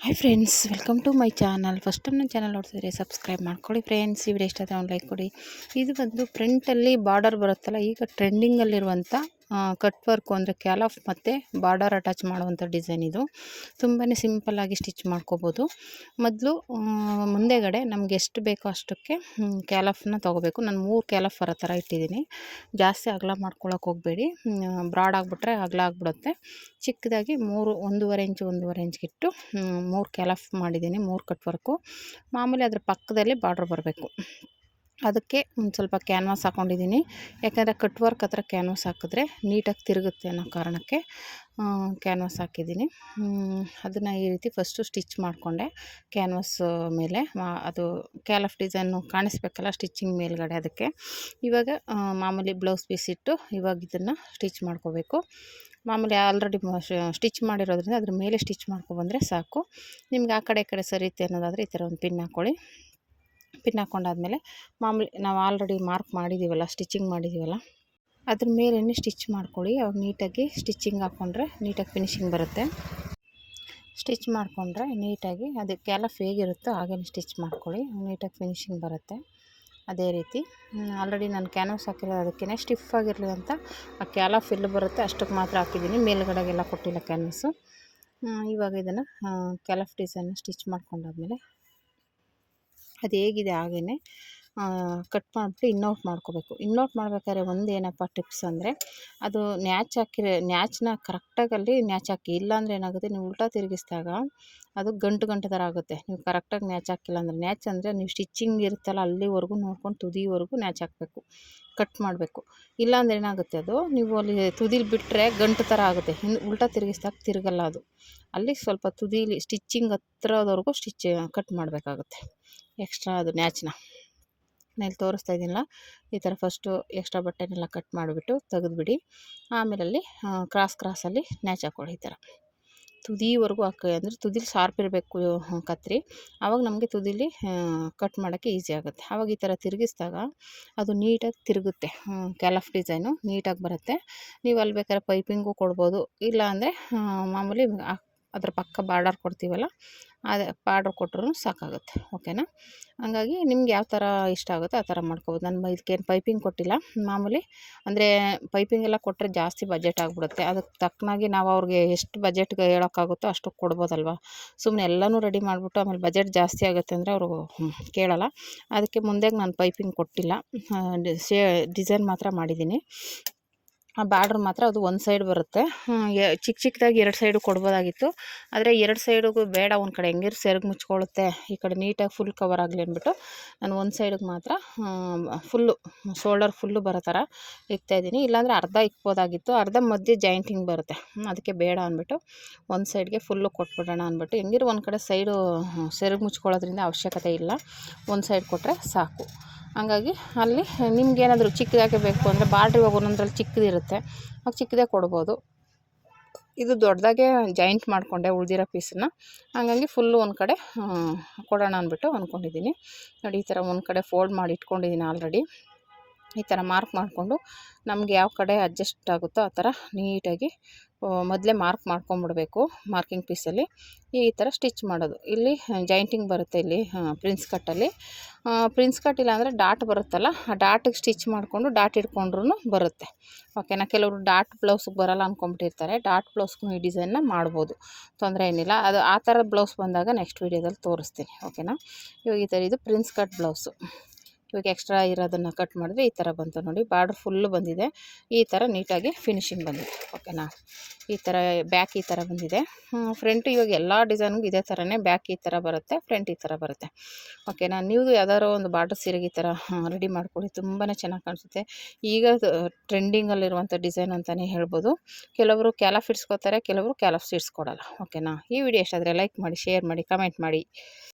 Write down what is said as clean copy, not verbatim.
Hi friends, welcome to my channel. First time ನನ್ನ channel ನೋಡ್ತಿದ್ರೆ subscribe ಮಾಡ್ಕೊಳ್ಳಿ friends. ಈ ವಿಡಿಯೋ ಇಷ್ಟ ಆದರೆ ಒಂದು ಲೈಕ್ ಕೊಡಿ. ಇದು ಬಂದು ಪ್ರಿಂಟಲ್ಲಿ ಬಾರ್ಡರ್ ಬರುತ್ತಲ್ಲ, ಈಗ ಟ್ರೆಂಡಿಂಗಲ್ಲಿರುವಂಥ ಕಟ್ ವರ್ಕು ಅಂದರೆ ಕ್ಯಾಲಫ್ ಮತ್ತು ಬಾರ್ಡರ್ ಅಟ್ಯಾಚ್ ಮಾಡುವಂಥ ಡಿಸೈನ್. ಇದು ತುಂಬಾ ಸಿಂಪಲ್ಲಾಗಿ ಸ್ಟಿಚ್ ಮಾಡ್ಕೋಬೋದು. ಮೊದಲು ಮುಂದೆಗಡೆ ನಮ್ಗೆ ಎಷ್ಟು ಬೇಕೋ ಅಷ್ಟಕ್ಕೆ ಕ್ಯಾಲಫ್ನ ತೊಗೋಬೇಕು. ನಾನು 3 ಕ್ಯಾಲಫ್ ಬರೋ ಥರ ಇಟ್ಟಿದ್ದೀನಿ. ಜಾಸ್ತಿ ಅಗಲ ಮಾಡ್ಕೊಳಕ್ಕೆ ಹೋಗಬೇಡಿ, ಬ್ರಾಡ್ ಆಗಿಬಿಟ್ರೆ ಅಗಲ ಆಗಿಬಿಡುತ್ತೆ. ಚಿಕ್ಕದಾಗಿ 1.5 ಇಂಚ್ಗಿಟ್ಟು 3 ಕ್ಯಾಲಫ್ ಮಾಡಿದ್ದೀನಿ. 3 ಕಟ್ ವರ್ಕು. ಮಾಮೂಲಿ ಅದ್ರ ಪಕ್ಕದಲ್ಲಿ ಬಾರ್ಡ್ರ್ ಬರಬೇಕು. ಅದಕ್ಕೆ ಒಂದು ಸ್ವಲ್ಪ ಕ್ಯಾನ್ವಾಸ್ ಹಾಕ್ಕೊಂಡಿದ್ದೀನಿ. ಯಾಕಂದರೆ ಕಟ್ ವರ್ಕ್ ಹತ್ರ ಕ್ಯಾನ್ವಾಸ್ ಹಾಕಿದ್ರೆ ನೀಟಾಗಿ ತಿರುಗುತ್ತೆ ಅನ್ನೋ ಕಾರಣಕ್ಕೆ ಕ್ಯಾನ್ವಾಸ್ ಹಾಕಿದ್ದೀನಿ. ಅದನ್ನು ಈ ರೀತಿ ಫಸ್ಟು ಸ್ಟಿಚ್ ಮಾಡಿಕೊಂಡೆ ಕ್ಯಾನ್ವಾಸ್ ಮೇಲೆ. ಅದು ಕ್ಯಾಲಫ್ ಡಿಸೈನು ಕಾಣಿಸ್ಬೇಕಲ್ಲ ಸ್ಟಿಚಿಂಗ್ ಮೇಲ್ಗಡೆ. ಅದಕ್ಕೆ ಇವಾಗ ಮಾಮೂಲಿ ಬ್ಲೌಸ್ ಪೀಸ್ ಇಟ್ಟು ಇವಾಗ ಇದನ್ನು ಸ್ಟಿಚ್ ಮಾಡ್ಕೋಬೇಕು. ಮಾಮೂಲಿ ಆಲ್ರೆಡಿ ಸ್ಟಿಚ್ ಮಾಡಿರೋದ್ರಿಂದ ಅದ್ರ ಮೇಲೆ ಸ್ಟಿಚ್ ಮಾಡ್ಕೊಬಂದರೆ ಸಾಕು. ನಿಮ್ಗೆ ಆ ಕಡೆ ಈ ಕಡೆ ಸರಿಯುತ್ತೆ ಅನ್ನೋದಾದರೆ ಈ ಥರ ಒಂದು ಪಿನ್ ಹಾಕ್ಕೊಳ್ಳಿ. ಪಿನ್ ಹಾಕ್ಕೊಂಡಾದ್ಮೇಲೆ ಮಾಮೂಲಿ ನಾವು ಆಲ್ರೆಡಿ ಮಾರ್ಕ್ ಮಾಡಿದ್ದೀವಲ್ಲ, ಸ್ಟಿಚಿಂಗ್ ಮಾಡಿದ್ದೀವಲ್ಲ, ಅದ್ರ ಮೇಲೇ ಸ್ಟಿಚ್ ಮಾಡ್ಕೊಳ್ಳಿ. ಅವಾಗ ನೀಟಾಗಿ ಸ್ಟಿಚಿಂಗ್ ಹಾಕ್ಕೊಂಡ್ರೆ ನೀಟಾಗಿ ಫಿನಿಶಿಂಗ್ ಬರುತ್ತೆ. ಸ್ಟಿಚ್ ಮಾಡಿಕೊಂಡ್ರೆ ನೀಟಾಗಿ ಅದು ಕ್ಯಾಲಫ್ ಹೇಗಿರುತ್ತೋ ಹಾಗೇ ಸ್ಟಿಚ್ ಮಾಡ್ಕೊಳ್ಳಿ, ನೀಟಾಗಿ ಫಿನಿಶಿಂಗ್ ಬರುತ್ತೆ. ಅದೇ ರೀತಿ ಆಲ್ರೆಡಿ ನಾನು ಕ್ಯಾನ್ವಾಸ್ ಹಾಕಿರೋದು ಅದಕ್ಕೇ ಸ್ಟಿಫ್ ಆಗಿರಲಿ ಅಂತ ಆ ಕ್ಯಾಲಫ್ ಎಲ್ಲಿ ಬರುತ್ತೆ ಅಷ್ಟಕ್ಕೆ ಮಾತ್ರ ಹಾಕಿದ್ದೀನಿ. ಮೇಲ್ಗಡೆಗೆಲ್ಲ ಕೊಟ್ಟಿಲ್ಲ ಕ್ಯಾನ್ವಾಸು. ಇವಾಗ ಇದನ್ನು ಕ್ಯಾಲಫ್ ಡಿಸೈನ್ ಸ್ಟಿಚ್ ಮಾಡ್ಕೊಂಡಾದ್ಮೇಲೆ ಅದು ಹೇಗಿದೆ ಹಾಗೇ ಕಟ್ ಮಾಡಿಬಿಟ್ಟು ಇನ್ನೌಟ್ ಮಾಡ್ಕೋಬೇಕು. ಇನ್ನೌಟ್ ಮಾಡ್ಬೇಕಾದ್ರೆ ಒಂದು ಏನಪ್ಪ ಟಿಪ್ಸ್ ಅಂದರೆ, ಅದು ನ್ಯಾಚ್ನ ಕರೆಕ್ಟಾಗಿ ಅಲ್ಲಿ ನ್ಯಾಚ್ ಹಾಕಿ. ಇಲ್ಲಾಂದರೆ ಏನಾಗುತ್ತೆ, ನೀವು ಉಲ್ಟಾ ತಿರುಗಿಸಿದಾಗ ಅದು ಗಂಟು ಥರ ಆಗುತ್ತೆ. ನೀವು ಕರೆಕ್ಟಾಗಿ ನ್ಯಾಚ್ ಹಾಕಿಲ್ಲ ಅಂದರೆ. ನ್ಯಾಚ್ ಅಂದರೆ ನೀವು ಸ್ಟಿಚಿಂಗ್ ಇರುತ್ತಲ್ಲ ಅಲ್ಲಿವರೆಗೂ ನೋಡ್ಕೊಂಡು ತುದಿವರೆಗೂ ನ್ಯಾಚ್ ಹಾಕಬೇಕು, ಕಟ್ ಮಾಡಬೇಕು. ಇಲ್ಲಾಂದರೆ ಏನಾಗುತ್ತೆ, ಅದು ನೀವು ಅಲ್ಲಿ ತುದಿಲಿ ಬಿಟ್ಟರೆ ಗಂಟು ಥರ ಆಗುತ್ತೆ. ಇನ್ನು ಉಲ್ಟಾ ತಿರುಗಿಸಿದಾಗ ತಿರುಗಲ್ಲ ಅದು. ಅಲ್ಲಿ ಸ್ವಲ್ಪ ತುದೀಲಿ ಸ್ಟಿಚಿಂಗ್ ಹತ್ರದವರೆಗೂ ಕಟ್ ಮಾಡಬೇಕಾಗುತ್ತೆ ಎಕ್ಸ್ಟ್ರಾ ಅದು ನ್ಯಾಚ್ನ. ನಾನು ಇಲ್ಲಿ ತೋರಿಸ್ತಾ ಇದ್ದೀನಲ್ಲ, ಈ ಥರ ಫಸ್ಟು ಎಕ್ಸ್ಟ್ರಾ ಬಟ್ಟೆನೆಲ್ಲ ಕಟ್ ಮಾಡಿಬಿಟ್ಟು ತೆಗೆದುಬಿಡಿ. ಆಮೇಲೆ ಕ್ರಾಸಲ್ಲಿ ನ್ಯಾಚ್ ಹಾಕ್ಕೊಳ್ಳಿ. ಈ ಥರ ತುದಿವರೆಗೂ ಹಾಕಿ, ಅಂದರೆ ತುದಿಲಿ ಶಾರ್ಪ್ ಇರಬೇಕು ಕತ್ರಿ. ಆವಾಗ ನಮಗೆ ತುದಿಲಿ ಕಟ್ ಮಾಡೋಕ್ಕೆ ಈಸಿ ಆಗುತ್ತೆ. ಆವಾಗ ಈ ಥರ ತಿರುಗಿಸಿದಾಗ ಅದು ನೀಟಾಗಿ ತಿರುಗುತ್ತೆ. ಕ್ಯಾಲಫ್ ಡಿಸೈನು ನೀಟಾಗಿ ಬರುತ್ತೆ. ನೀವು ಅಲ್ಲಿ ಬೇಕಾದ್ರೆ ಪೈಪಿಂಗು ಕೊಡ್ಬೋದು. ಇಲ್ಲ ಅಂದರೆ ಮಾಮೂಲಿ ಅದ್ರ ಪಕ್ಕ ಬಾರ್ಡರ್ ಕೊಡ್ತೀವಲ್ಲ, ಅದೇ ಬಾರ್ಡ್ರ್ ಕೊಟ್ಟರು ಸಾಕಾಗುತ್ತೆ. ಓಕೆನಾ? ಹಂಗಾಗಿ ನಿಮ್ಗೆ ಯಾವ ಥರ ಇಷ್ಟ ಆಗುತ್ತೋ ಆ ಥರ ಮಾಡ್ಕೊಬೋದು. ನಾನು ಇದಕ್ಕೇನು ಪೈಪಿಂಗ್ ಕೊಟ್ಟಿಲ್ಲ. ಮಾಮೂಲಿ ಅಂದರೆ ಪೈಪಿಂಗ್ ಎಲ್ಲ ಕೊಟ್ಟರೆ ಜಾಸ್ತಿ ಬಜೆಟ್ ಆಗಿಬಿಡುತ್ತೆ. ಅದಕ್ಕೆ ತಕ್ಕನಾಗಿ ನಾವು ಅವ್ರಿಗೆ ಎಷ್ಟು ಬಜೆಟ್ಗೆ ಹೇಳೋಕ್ಕಾಗುತ್ತೋ ಅಷ್ಟು ಕೊಡ್ಬೋದಲ್ವ. ಸುಮ್ಮನೆ ಎಲ್ಲನೂ ರೆಡಿ ಮಾಡಿಬಿಟ್ಟು ಆಮೇಲೆ ಬಜೆಟ್ ಜಾಸ್ತಿ ಆಗುತ್ತೆ ಅಂದರೆ ಅವರು ಕೇಳಲ್ಲ. ಅದಕ್ಕೆ ಮುಂದೆಗೆ ನಾನು ಪೈಪಿಂಗ್ ಕೊಟ್ಟಿಲ್ಲ. ಡಿಸೈನ್ ಮಾತ್ರ ಮಾಡಿದ್ದೀನಿ. ಆ ಬಾರ್ಡ್ರ್ ಮಾತ್ರ ಅದು ಒಂದು ಸೈಡ್ ಬರುತ್ತೆ. ಚಿಕ್ಕದಾಗಿ 2 ಸೈಡು ಕೊಡ್ಬೋದಾಗಿತ್ತು. ಆದರೆ 2 ಸೈಡಿಗೂ ಬೇಡ, ಒಂದು ಕಡೆ ಹೆಂಗಿರು ಸೆರಗು ಮುಚ್ಕೊಳ್ಳುತ್ತೆ, ಈ ಕಡೆ ನೀಟಾಗಿ ಫುಲ್ ಕವರ್ ಆಗಲಿ ಅಂದ್ಬಿಟ್ಟು ನಾನು ಒಂದು ಸೈಡಿಗೆ ಮಾತ್ರ ಫುಲ್ಲು ಶೋಲ್ಡರ್ ಫುಲ್ಲು ಬರೋ ಥರ ಇಕ್ತಾಯಿದ್ದೀನಿ. ಇಲ್ಲಾಂದರೆ ಅರ್ಧ ಇಕ್ಬೋದಾಗಿತ್ತು. ಅರ್ಧ ಮಧ್ಯೆ ಜಾಯಿಂಟಿಂಗ್ ಬರುತ್ತೆ. ಅದಕ್ಕೆ ಬೇಡ ಅಂದ್ಬಿಟ್ಟು ಒಂದು ಸೈಡ್ಗೆ ಫುಲ್ಲು ಕೊಟ್ಬಿಡೋಣ ಅಂದ್ಬಿಟ್ಟು. ಹೆಂಗಿರು ಒಂದು ಕಡೆ ಸೈಡು ಸೆರಗು ಮುಚ್ಕೊಳ್ಳೋದ್ರಿಂದ ಅವಶ್ಯಕತೆ ಇಲ್ಲ, ಒಂದು ಸೈಡ್ ಕೊಟ್ಟರೆ ಸಾಕು. ಹಂಗಾಗಿ ಅಲ್ಲಿ ನಿಮ್ಗೇನಾದರೂ ಚಿಕ್ಕದಾಗೆ ಬೇಕು ಅಂದರೆ ಬಾರ್ಡ್ರ್ ಇವಾಗ ಒಂದೊಂದ್ರಲ್ಲಿ ಚಿಕ್ಕದಿರುತ್ತೆ, ಆಗ ಚಿಕ್ಕದೇ ಕೊಡ್ಬೋದು. ಇದು ದೊಡ್ಡದಾಗೆ ಜಾಯಿಂಟ್ ಮಾಡಿಕೊಂಡೆ ಉಳಿದಿರೋ ಪೀಸನ್ನ. ಹಾಗಾಗಿ ಫುಲ್ಲು ಒಂದು ಕಡೆ ಕೊಡೋಣ ಅಂದ್ಬಿಟ್ಟು ಅಂದ್ಕೊಂಡಿದ್ದೀನಿ. ನೋಡಿ, ಈ ಥರ ಒಂದು ಕಡೆ ಫೋಲ್ಡ್ ಮಾಡಿ ಇಟ್ಕೊಂಡಿದ್ದೀನಿ ಆಲ್ರೆಡಿ. ಈ ಥರ ಮಾರ್ಕ್ ಮಾಡಿಕೊಂಡು ನಮಗೆ ಯಾವ ಕಡೆ ಅಡ್ಜಸ್ಟ್ ಆಗುತ್ತೋ ಆ ಥರ ನೀಟಾಗಿ ಮೊದಲೇ ಮಾರ್ಕ್ ಮಾಡ್ಕೊಂಬಿಡಬೇಕು. ಮಾರ್ಕಿಂಗ್ ಪೀಸಲ್ಲಿ ಈ ಥರ ಸ್ಟಿಚ್ ಮಾಡೋದು. ಇಲ್ಲಿ ಜಾಯಿಂಟಿಂಗ್ ಬರುತ್ತೆ, ಇಲ್ಲಿ ಪ್ರಿನ್ಸ್ ಕಟ್ಟಲ್ಲಿ. ಪ್ರಿನ್ಸ್ ಕಟ್ ಇಲ್ಲ ಅಂದರೆ ಡಾಟ್ ಬರುತ್ತಲ್ಲ, ಆ ಡಾಟಿಗೆ ಸ್ಟಿಚ್ ಮಾಡಿಕೊಂಡು ಡಾಟ್ ಇಟ್ಕೊಂಡ್ರೂ ಬರುತ್ತೆ. ಓಕೆನಾ? ಕೆಲವರು ಡಾಟ್ ಬ್ಲೌಸ್ಗೆ ಬರೋಲ್ಲ ಅಂದ್ಕೊಂಬಿಟ್ಟಿರ್ತಾರೆ. ಡಾಟ್ ಬ್ಲೌಸ್ಗೂ ಈ ಡಿಸೈನ್ನ ಮಾಡ್ಬೋದು, ತೊಂದರೆ ಏನಿಲ್ಲ. ಅದು ಆ ಥರ ಬ್ಲೌಸ್ ಬಂದಾಗ ನೆಕ್ಸ್ಟ್ ವೀಡಿಯೋದಲ್ಲಿ ತೋರಿಸ್ತೀನಿ. ಓಕೆನಾ? ಇವಾಗ ಈ ಥರ ಇದು ಪ್ರಿನ್ಸ್ ಕಟ್ ಬ್ಲೌಸು. ಇವಾಗ ಎಕ್ಸ್ಟ್ರಾ ಇರೋದನ್ನು ಕಟ್ ಮಾಡಿದ್ರೆ ಈ ಥರ ಬಂತು ನೋಡಿ. ಬಾರ್ಡ್ರ್ ಫುಲ್ಲು ಬಂದಿದೆ. ಈ ಥರ ನೀಟಾಗಿ ಫಿನಿಶಿಂಗ್ ಬಂದಿದೆ. ಓಕೆನಾ? ಈ ಥರ ಬ್ಯಾಕ್ ಈ ಥರ ಬಂದಿದೆ. ಫ್ರಂಟು ಇವಾಗ ಎಲ್ಲ ಡಿಸೈನ್ಗೂ ಇದೇ ಥರನೇ. ಬ್ಯಾಕ್ ಈ ಥರ ಬರುತ್ತೆ, ಫ್ರಂಟ್ ಈ ಥರ ಬರುತ್ತೆ. ಓಕೆನಾ? ನೀವು ಯಾವ್ದಾದ್ರು ಒಂದು ಬಾರ್ಡ್ರ್ ಸೀರೆಗೆ ಈ ಥರ ರೆಡಿ ಮಾಡ್ಕೊಳ್ಳಿ, ತುಂಬಾ ಚೆನ್ನಾಗಿ ಕಾಣಿಸುತ್ತೆ. ಈಗ ಟ್ರೆಂಡಿಂಗಲ್ಲಿರುವಂಥ ಡಿಸೈನ್ ಅಂತಲೇ ಹೇಳ್ಬೋದು. ಕೆಲವರು ಕ್ಯಾಲಫ್ ಇಡ್ಸ್ಕೊತಾರೆ, ಕೆಲವರು ಕ್ಯಾಲಫ್ ಇಡ್ಸ್ಕೊಡಲ್ಲ. ಓಕೆನಾ? ಈ ವಿಡಿಯೋ ಇಷ್ಟ ಆದರೆ ಲೈಕ್ ಮಾಡಿ, ಶೇರ್ ಮಾಡಿ, ಕಮೆಂಟ್ ಮಾಡಿ.